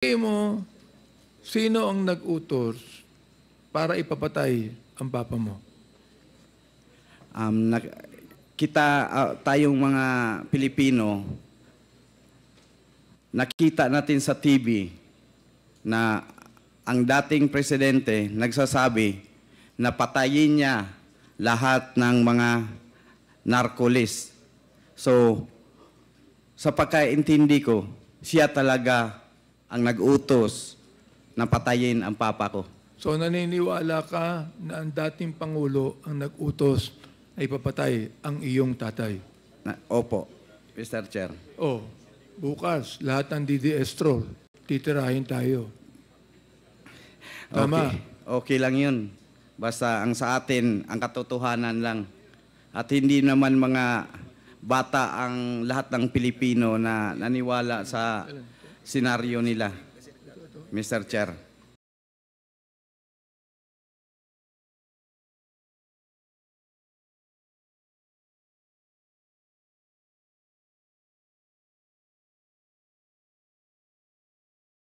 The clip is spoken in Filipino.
tingin mo, sino ang nag-utos para ipapatay ang papa mo? Tayong mga Pilipino, nakita natin sa TV na ang dating presidente nagsasabi na patayin niya lahat ng mga narcolis. So, sa pagkaintindi ko, siya talaga ang nag-utos na patayin ang papa ko. So naniniwala ka na ang dating Pangulo ang nag-utos ay papatay ang iyong tatay? Opo, Mr. Chair. Oh, bukas, lahat ng DDS troll, titirahin tayo. Tama. Okay lang yun. Basta ang sa atin, ang katotohanan lang. At hindi naman mga bata ang lahat ng Pilipino na naniwala sa senaryo nila, Mr. Chair.